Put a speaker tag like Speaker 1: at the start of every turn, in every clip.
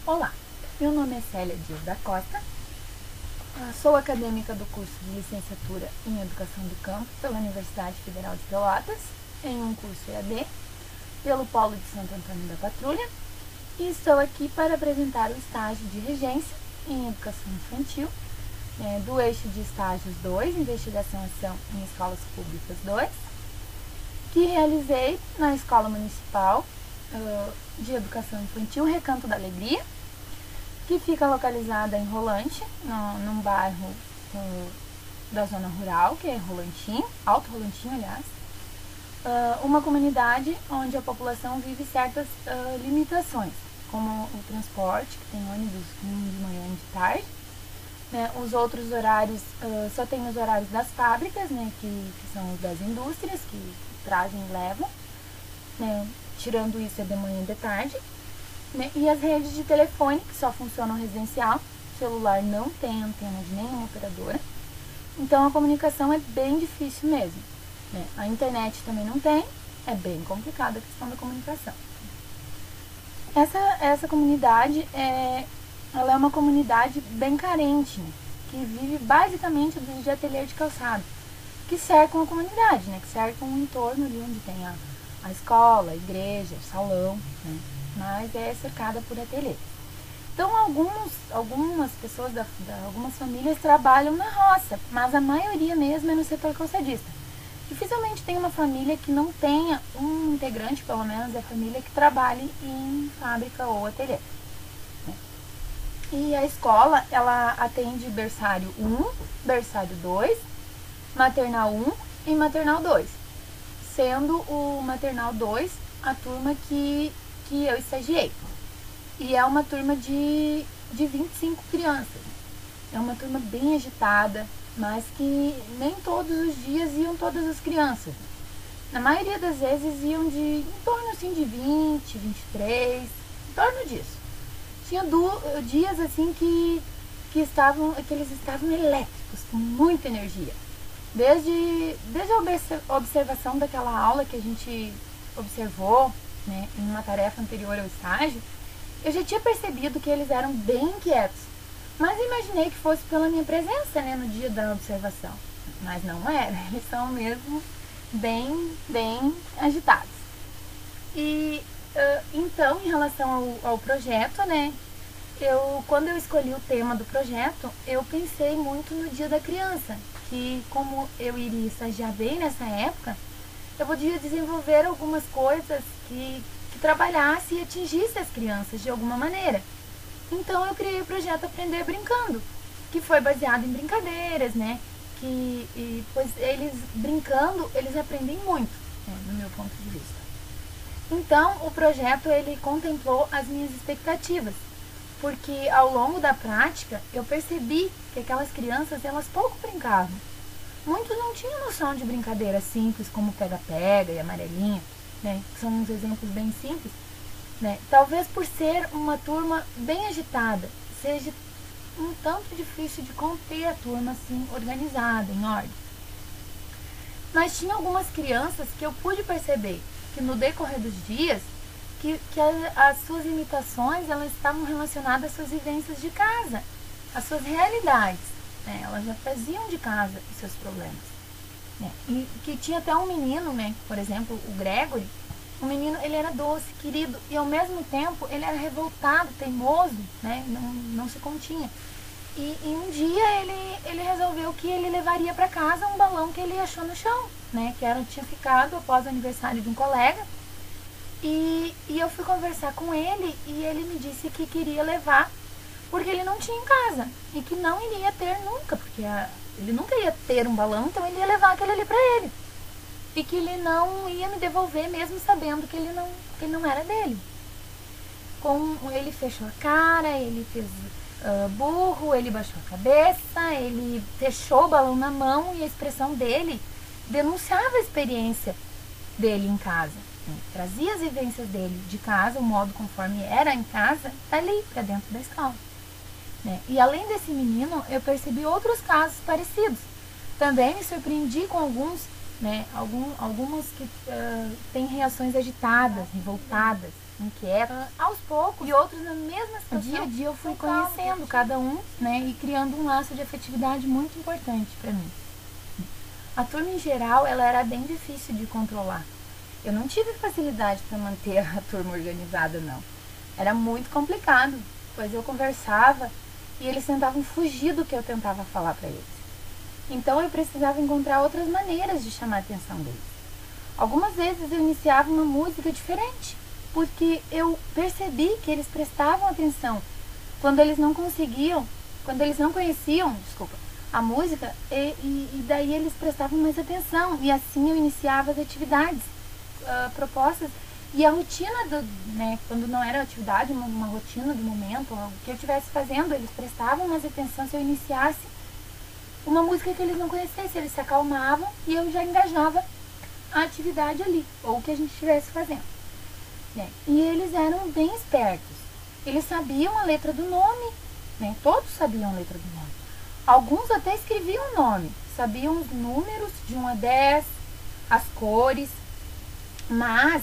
Speaker 1: Olá, meu nome é Célia Dias da Costa, sou acadêmica do curso de Licenciatura em Educação do Campo pela Universidade Federal de Pelotas, em um curso EAD, pelo Polo de Santo Antônio da Patrulha, e estou aqui para apresentar o estágio de regência em Educação Infantil, do eixo de estágios 2, Investigação e Ação em Escolas Públicas 2, que realizei na Escola Municipal de Educação Infantil Recanto da Alegria, que fica localizada em Rolante, num bairro da zona rural, que é Rolantinho, Alto Rolantinho, aliás. Uma comunidade onde a população vive certas limitações, como o transporte, que tem ônibus de manhã e de tarde. Os outros horários, só tem os horários das fábricas, que são os das indústrias, que trazem e levam. Tirando isso, é de manhã e de tarde. E as redes de telefone, que só funcionam residencial, o celular não tem antena de nenhuma operadora, então a comunicação é bem difícil mesmo. A internet também não tem, é bem complicada a questão da comunicação. Essa comunidade, ela é uma comunidade bem carente, que vive basicamente de ateliê de calçado, que cercam a comunidade, que cercam o entorno ali onde tem a escola, a igreja, o salão, mas é cercada por ateliês. Então, algumas pessoas, algumas famílias trabalham na roça, mas a maioria mesmo é no setor calçadista. Dificilmente tem uma família que não tenha um integrante, pelo menos da família, que trabalhe em fábrica ou ateliê. E a escola, ela atende berçário 1, berçário 2, maternal 1 e maternal 2, sendo o maternal 2 a turma que eu estagiei. E é uma turma de 25 crianças. É uma turma bem agitada, mas que nem todos os dias iam todas as crianças. Na maioria das vezes iam em torno assim de 20, 23, em torno disso. Tinha dias assim que eles estavam elétricos, com muita energia. Desde a observação daquela aula que a gente observou, em uma tarefa anterior ao estágio, eu já tinha percebido que eles eram bem inquietos, mas imaginei que fosse pela minha presença, no dia da observação. Mas não era, eles são mesmo bem agitados. E então, em relação ao projeto, quando eu escolhi o tema do projeto, eu pensei muito no Dia da Criança, que como eu iria estagiar bem nessa época, eu podia desenvolver algumas coisas que trabalhasse e atingisse as crianças de alguma maneira. Então eu criei o projeto Aprender Brincando, que foi baseado em brincadeiras, pois eles brincando, eles aprendem muito, no meu ponto de vista. Então o projeto ele contemplou as minhas expectativas, porque ao longo da prática eu percebi que aquelas crianças elas pouco brincavam. Muitos não tinham noção de brincadeiras simples como pega-pega e amarelinha, que são uns exemplos bem simples. Talvez por ser uma turma bem agitada, seja um tanto difícil de conter a turma assim, organizada, em ordem. Mas tinha algumas crianças que eu pude perceber que no decorrer dos dias, que as suas limitações elas estavam relacionadas às suas vivências de casa, às suas realidades. Elas já traziam de casa os seus problemas. E que tinha até um menino, por exemplo, o Gregory. O menino, ele era doce, querido, e ao mesmo tempo ele era revoltado, teimoso, não se continha. E um dia ele resolveu que ele levaria para casa um balão que ele achou no chão, que tinha ficado após o aniversário de um colega. E eu fui conversar com ele e ele me disse que queria levar porque ele não tinha em casa e que não iria ter nunca, porque ele nunca ia ter um balão, então ele ia levar aquele ali para ele. E que ele não ia me devolver mesmo sabendo que ele não era dele. Ele fechou a cara, ele fez burro, ele baixou a cabeça, ele fechou o balão na mão e a expressão dele denunciava a experiência dele em casa. Trazia as vivências dele de casa, o modo conforme era em casa, ali para dentro da escola. E além desse menino, eu percebi outros casos parecidos. Também me surpreendi com alguns, algumas que têm reações agitadas, revoltadas, inquietos.
Speaker 2: Aos poucos.
Speaker 1: E outros na mesma situação.
Speaker 2: Dia a dia eu fui
Speaker 1: Total,
Speaker 2: conhecendo cada um, né, e criando um laço de afetividade muito importante para mim. A turma em geral, ela era bem difícil de controlar.
Speaker 1: Eu não tive facilidade para manter a turma organizada, não. Era muito complicado, pois eu conversava e eles tentavam fugir do que eu tentava falar para eles. Então eu precisava encontrar outras maneiras de chamar a atenção deles. Algumas vezes eu iniciava uma música diferente, porque eu percebi que eles prestavam atenção quando eles não conheciam, a música, e daí eles prestavam mais atenção, e assim eu iniciava as atividades propostas, e a rotina, quando não era atividade, uma rotina do momento, o que eu estivesse fazendo, eles prestavam mais atenção se eu iniciasse uma música que eles não conhecessem, eles se acalmavam e eu já engajava a atividade ali, ou o que a gente estivesse fazendo. E eles eram bem espertos, eles sabiam a letra do nome, todos sabiam a letra do nome. Alguns até escreviam o nome, sabiam os números de 1 a 10, as cores, mas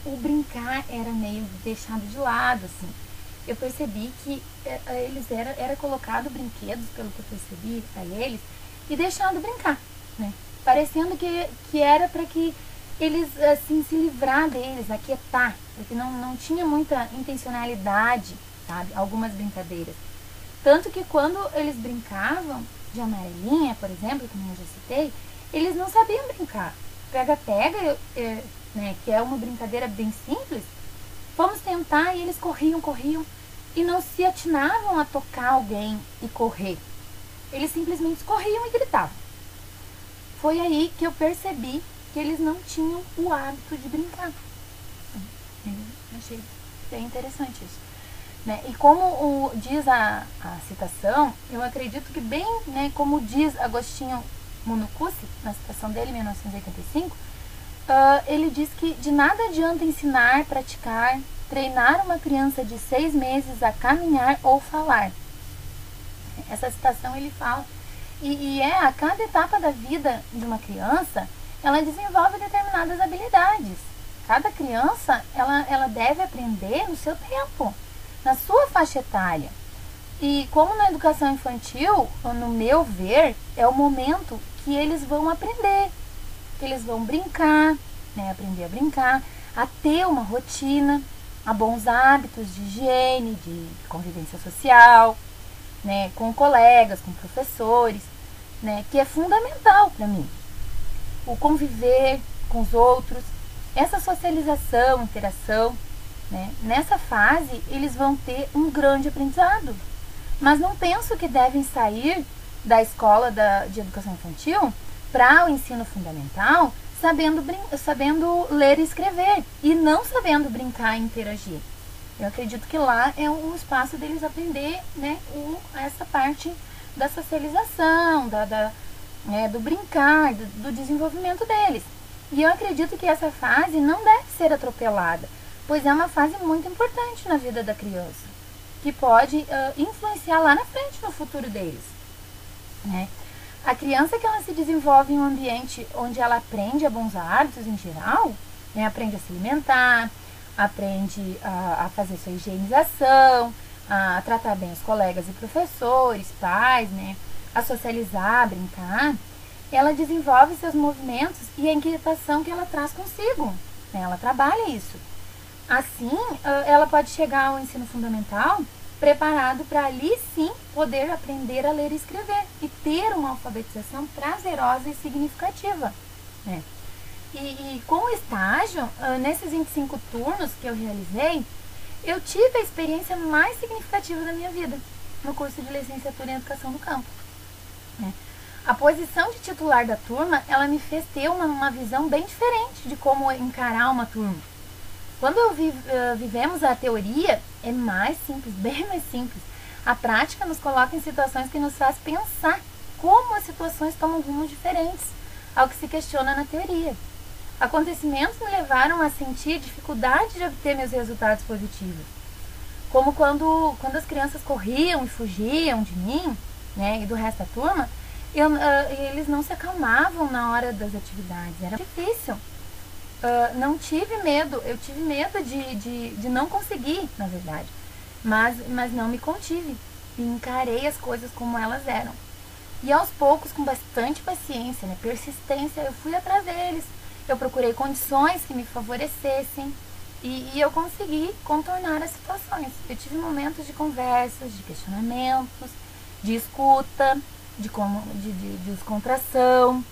Speaker 1: o brincar era meio deixado de lado, assim. Eu percebi que eles era colocado brinquedos, pelo que eu percebi para eles, e deixado brincar, parecendo que era para que eles assim se livrar deles, aquietar, porque não tinha muita intencionalidade, sabe, algumas brincadeiras. Tanto que quando eles brincavam de amarelinha, por exemplo, como eu já citei, eles não sabiam brincar. Pega-pega, que é uma brincadeira bem simples, vamos tentar, e eles corriam e não se atinavam a tocar alguém e correr. Eles simplesmente corriam e gritavam. Foi aí que eu percebi que eles não tinham o hábito de brincar. Achei bem interessante isso. E como diz a citação, eu acredito que bem, como diz Agostinho Monocucci, na citação dele, 1985, ele diz que de nada adianta ensinar, praticar, treinar uma criança de 6 meses a caminhar ou falar. Essa citação ele fala, e a cada etapa da vida de uma criança, ela desenvolve determinadas habilidades. Cada criança, ela deve aprender no seu tempo, na sua faixa etária. E como na educação infantil, no meu ver, é o momento que eles vão aprender, que eles vão brincar, aprender a brincar, a ter uma rotina, a bons hábitos de higiene, de convivência social, com colegas, com professores, que é fundamental para mim. O conviver com os outros, essa socialização, interação, nessa fase eles vão ter um grande aprendizado. Mas não penso que devem sair da escola de educação infantil para o ensino fundamental sabendo ler e escrever e não sabendo brincar e interagir. Eu acredito que lá é um espaço deles aprender essa parte da socialização, do brincar, do desenvolvimento deles. E eu acredito que essa fase não deve ser atropelada, pois é uma fase muito importante na vida da criança, que pode influenciar lá na frente no futuro deles. A criança que ela se desenvolve em um ambiente onde ela aprende a bons hábitos em geral, aprende a se alimentar, aprende a fazer sua higienização, a tratar bem os colegas e professores, pais, a socializar, a brincar, ela desenvolve seus movimentos e a inquietação que ela traz consigo. Ela trabalha isso. Assim, ela pode chegar ao ensino fundamental preparado para ali sim poder aprender a ler e escrever e ter uma alfabetização prazerosa e significativa. E com o estágio, nesses 25 turnos que eu realizei, eu tive a experiência mais significativa da minha vida no curso de licenciatura em Educação do Campo. A posição de titular da turma, ela me fez ter uma visão bem diferente de como encarar uma turma. Quando vivemos a teoria, é mais simples, bem mais simples. A prática nos coloca em situações que nos faz pensar como as situações tomam rumos diferentes ao que se questiona na teoria. Acontecimentos me levaram a sentir dificuldade de obter meus resultados positivos. Como quando as crianças corriam e fugiam de mim, e do resto da turma, eles não se acalmavam na hora das atividades. Era difícil.
Speaker 2: não tive medo, eu tive medo de não conseguir, na verdade, mas não me contive e encarei as coisas como elas eram. E aos poucos, com bastante paciência, né, persistência, eu fui atrás deles, eu procurei condições que me favorecessem e eu consegui contornar as situações. Eu tive momentos de conversas, de questionamentos, de escuta, de descontração,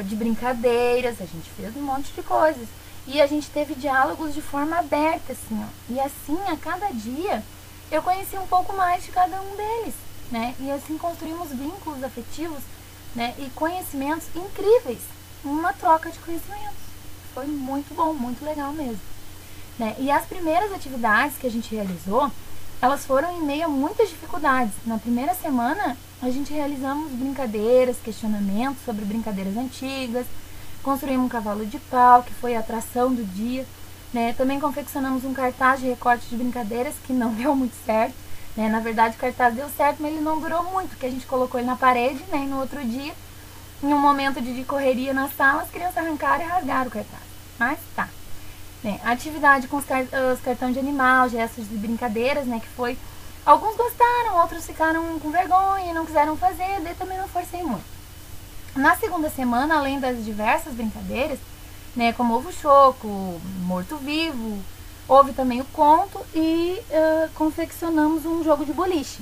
Speaker 2: de brincadeiras, a gente fez um monte de coisas. E a gente teve diálogos de forma aberta, assim, ó. E assim, a cada dia, eu conheci um pouco mais de cada um deles, né? E assim construímos vínculos afetivos, né? E conhecimentos incríveis, uma troca de conhecimentos. Foi muito bom, muito legal mesmo, né? E as primeiras atividades que a gente realizou, elas foram em meio a muitas dificuldades. Na primeira semana, a gente realizamos brincadeiras, questionamentos sobre brincadeiras antigas, construímos um cavalo de pau, que foi a atração do dia, né? Também confeccionamos um cartaz de recorte de brincadeiras, que não deu muito certo, né? Na verdade, o cartaz deu certo, mas ele não durou muito, porque a gente colocou ele na parede, né? E no outro dia, em um momento de correria na sala, as crianças arrancaram e rasgaram o cartaz. Mas tá. A atividade com os cartões de animal, gestos de brincadeiras, né, que foi... Alguns gostaram, outros ficaram com vergonha, não quiseram fazer, daí também não forcei muito. Na segunda semana, além das diversas brincadeiras, né, como ovo choco, morto-vivo, houve também o conto e confeccionamos um jogo de boliche,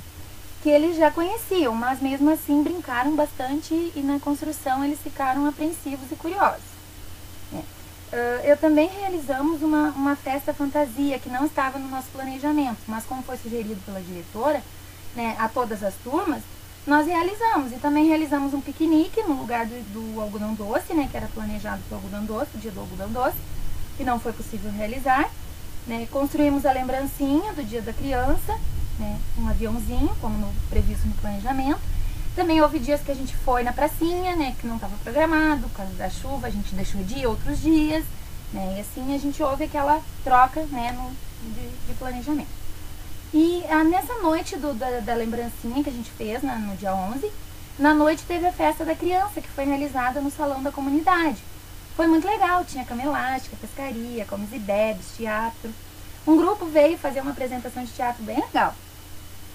Speaker 2: que eles já conheciam, mas mesmo assim brincaram bastante e na construção eles ficaram apreensivos e curiosos. Eu também realizamos uma festa fantasia que não estava no nosso planejamento, mas como foi sugerido pela diretora, né, a todas as turmas, nós realizamos. E também realizamos um piquenique no lugar do algodão doce, né, que era planejado para o algodão doce, o dia do algodão doce, que não foi possível realizar. Né, construímos a lembrancinha do dia da criança, né, um aviãozinho, como previsto no planejamento. Também houve dias que a gente foi na pracinha, né, que não estava programado, por causa da chuva, a gente deixou de ir outros dias, né, e assim a gente houve aquela troca, né, de planejamento. E nessa noite da lembrancinha que a gente fez no dia 11, na noite teve a festa da criança, que foi realizada no salão da comunidade. Foi muito legal, tinha cama elástica, pescaria, comes e bebes, teatro. Um grupo veio fazer uma apresentação de teatro bem legal.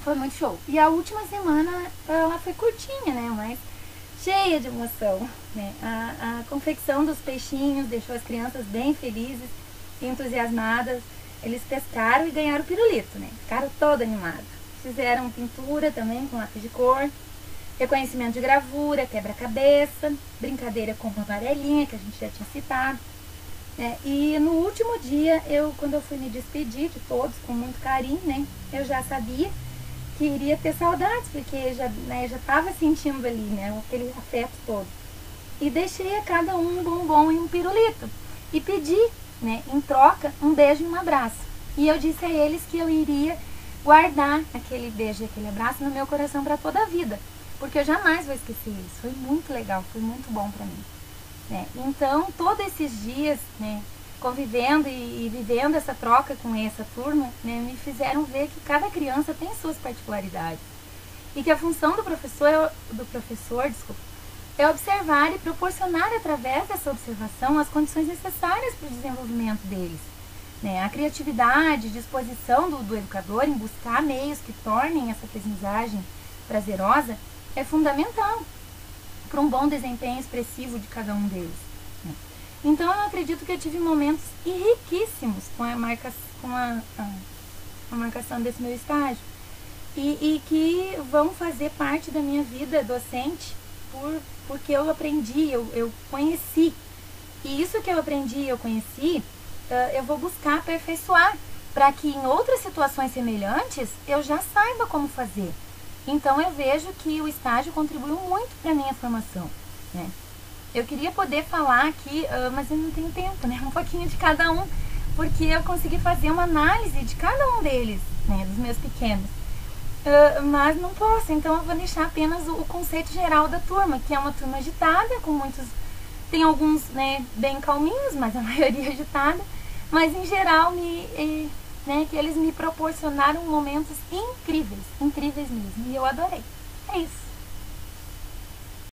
Speaker 2: Foi muito show. E a última semana, ela foi curtinha, né? Mas cheia de emoção, né? A confecção dos peixinhos deixou as crianças bem felizes e entusiasmadas. Eles pescaram e ganharam o pirulito, né? Ficaram todos animados. Fizeram pintura também com lápis de cor, reconhecimento de gravura, quebra-cabeça, brincadeira com uma amarelinha, que a gente já tinha citado. E no último dia, quando eu fui me despedir de todos com muito carinho, né? Eu já sabia que iria ter saudades, porque já estava sentindo ali, né, aquele afeto todo. E deixei a cada um bombom e um pirulito. E pedi, né, em troca, um beijo e um abraço. E eu disse a eles que eu iria guardar aquele beijo e aquele abraço no meu coração para toda a vida. Porque eu jamais vou esquecer isso. Foi muito legal, foi muito bom para mim. Né? Então, todos esses dias, né, convivendo e vivendo essa troca com essa turma, né, me fizeram ver que cada criança tem suas particularidades. E que a função do professor, é observar e proporcionar através dessa observação as condições necessárias para o desenvolvimento deles. Né? A criatividade, disposição do educador em buscar meios que tornem essa aprendizagem prazerosa é fundamental para um bom desempenho expressivo de cada um deles. Né? Então eu acredito que eu tive momentos riquíssimos com a marcação desse meu estágio e que vão fazer parte da minha vida docente porque eu aprendi, eu conheci. E isso que eu aprendi e eu conheci, eu vou buscar aperfeiçoar para que em outras situações semelhantes eu já saiba como fazer. Então eu vejo que o estágio contribuiu muito para a minha formação. Né? Eu queria poder falar aqui, mas eu não tenho tempo, né? Um pouquinho de cada um, porque eu consegui fazer uma análise de cada um deles, né? Dos meus pequenos. Mas não posso, então eu vou deixar apenas o conceito geral da turma, que é uma turma agitada, com muitos... Tem alguns, né, bem calminhos, mas a maioria agitada. Mas em geral, que eles me proporcionaram momentos incríveis, incríveis mesmo. E eu adorei. É isso.